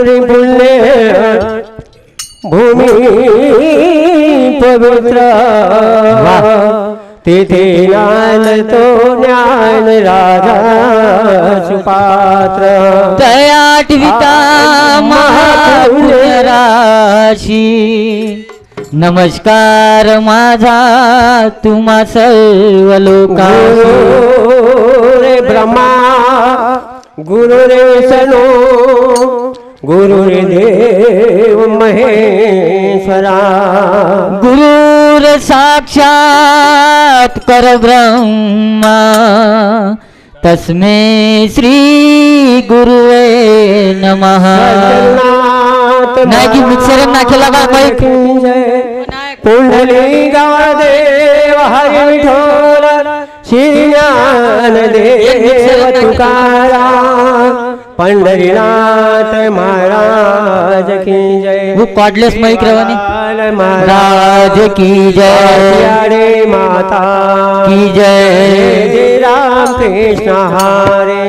गुरुरी पुण्य भूमी पवित्र तिथे ज्ञान तो ज्ञान राजा सुपात्र तयाटविता महापुण्य राशी नमस्कार माझा तुम्हा सर्व लोका रे ब्रह्मा गुरु रे विष्णू गुरु रे देव महेश्वरा गुरुर साक्षात परब्रह्मा तस्मै श्री गुरुवे नमः नाही मिक्सर नाखेला बा माईक पुंडली देव हरी विठोल श्री ज्ञान देव तुकाराम पंढरीनाथ महाराज की जय वो कॉर्डलेस माइक रवानी महाराज की जय माता की जय जय राम कृष्ण हरे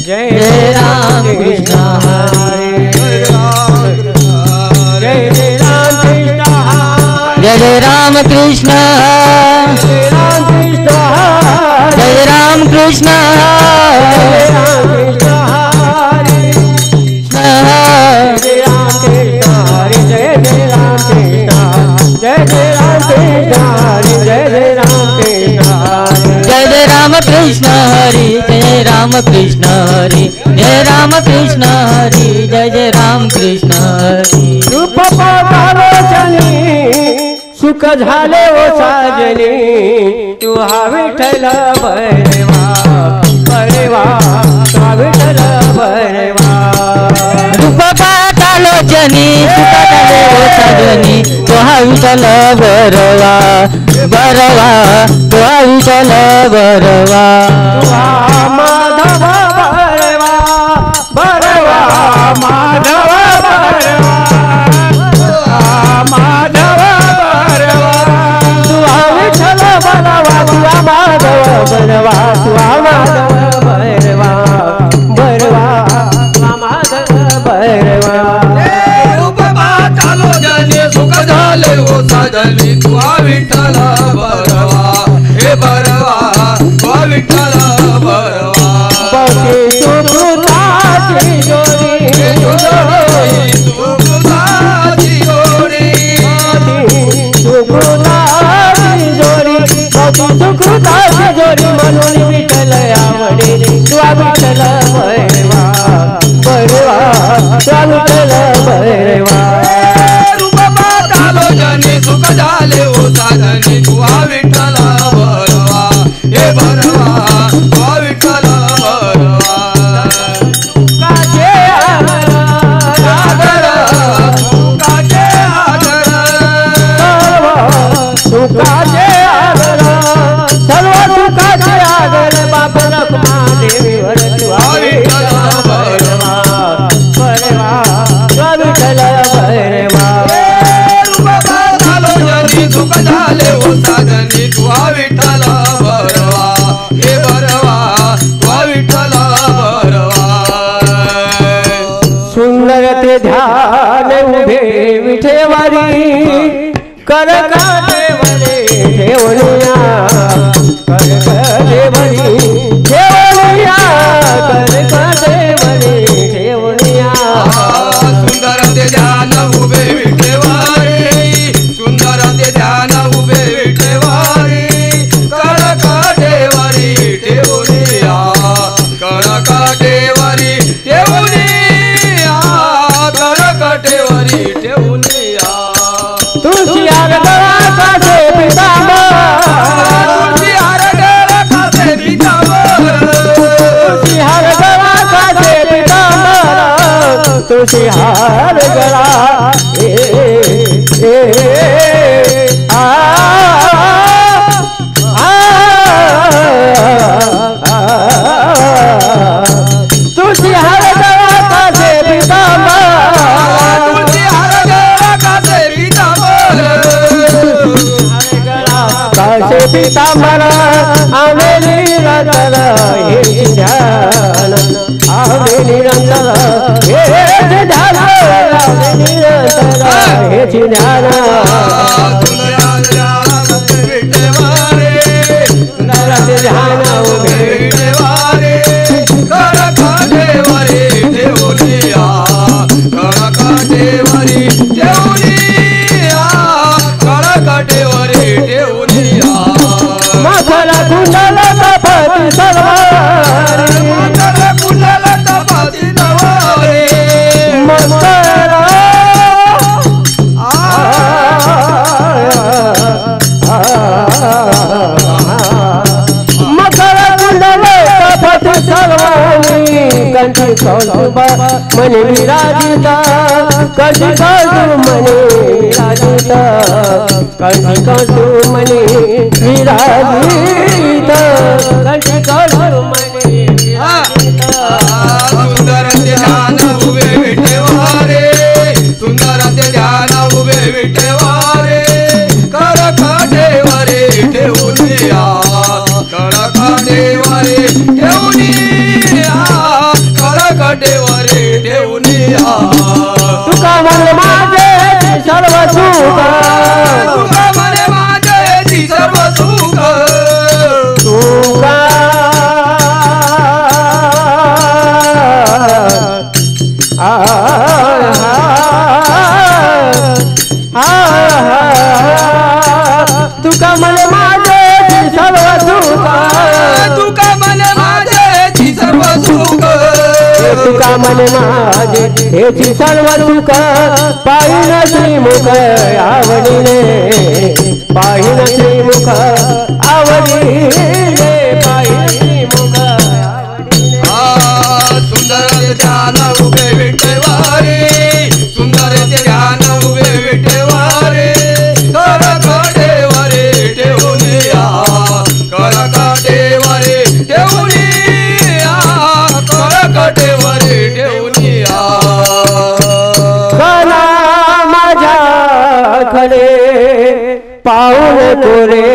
जय जय राम कृष्ण हरे जय जय राम कृष्ण जय जय राम कृष्ण जय राम कृष्ण कृष्ण हरि जय राम कृष्ण हरि जय राम कृष्ण हरि जय जय राम कृष्ण हरि रूप पालोचनी सुख झाले ओ साजनी तू हा विठ्ठल बरेवा बरेवा हा विठ्ठल बरेवा रूप पालोचनी सुख झाले ओ साजनी तू हा विठ्ठल बरवा बरवा तू हा विठ्ठल बरवा माधव बरवा बरवा माधव बरवा माधव बरवा तू विठ्ठल बरवा तू माधव बरवा तू माधव बरवा बरवा माधव बरवा रूप पालो जनी सुख झाले ओ साजनी तू विठ्ठल बरवा हे बरवा तू विठ्ठल बरवा सुकृताची जोडी सुकृताची जोडी सुकृताची जोडी सुकृताची जोडी म्हणून विठ्ठल आवडे तुला विठ्ठल बरवा बरवा तुला विठ्ठल बरवा रूप पालो जनी सुख झाले ओ साजनी तू विठ्ठल बरवा हे बरवा तू विठ्ठल बरवा काचे आदर सुखाचे आदर सुखाचे आदर सर्व सुखाचे आदर बाप रखमा देवी वरतवा विठ्ठल बरवा बरवा विठ्ठल बरवा रूप पालो जनी सुख झाले ओ साजनी तू विठ्ठल बरवा हे बरवा तू विठ्ठल बरवा सुंदर ते ध्यान उभे विठेवारी कर देवरे ठेवणिया कर देवरी ठेवणिया कर देवरे ठेवणिया सुंदर ते ध्यान उभे विठेवारी सुंदर ते ध्यान उभे विठेवारी कडकाटेवारी ठेवूनिया कडकाटेवारी ठेवूनिया कडकाटेवारी ठेवूनिया तुझी आरगळा कासे पितांबर तुझी आरगळा कासे पितांबर तुझी आरगळा कासे पितांबर तुझी आरगळा तुझी आरगळा कासे पितांबर तुझी आरगळा कासे पितांबर कासे पितांबर आमेली रतन हे ध्यान रावले निरंतर हेच ध्यान रावले निरंतर हेच ध्यान सुंदराचे ध्यान उभे विटेवारे कर काठेवरी ठेवूनिया कर काठेवरी ठेवूनिया कर काठेवरी ठेवूनिया माथाला कुंडल कपटी सलवारी माथ्याला कुंडल कपाती नवारे मंगला मकर कुंडल कपटी सलवारी कंठी कौतुब मने विराजिता कंठी कौतुब मने विराजिता कंठी कौतुब मने विराजिता कंठी कौतुब मने विराजिता सुंदर ते ध्यान उभे विटेवारे सुंदर ते ध्यान उभे विटेवारे कर काठेवरी ठेवूनिया कर काठेवरी ठेवूनिया कर काठेवरी ठेवूनिया तुका मन माझे सर्व सुख तुका मने माझे ती सर्व सुख तुका तुका मन माझे सर्व सुख तुका मने माझे ती सर्व सुख तुका मन माझे हेची सर्व सुख पाहिन श्रीमुख आवडीने पाहिन श्रीमुख आवडीने पाहिन श्रीमुख आवडीने सुंदर ते ध्यान उभे विटेवारे सुंदर ते ध्यान उभे विटेवारे कर काठेवरी ठेवूनिया कर काठेवरी ठेवूनिया कर काठेवरी ठेवूनिया कला माझ्या खडे पाऊल कोरे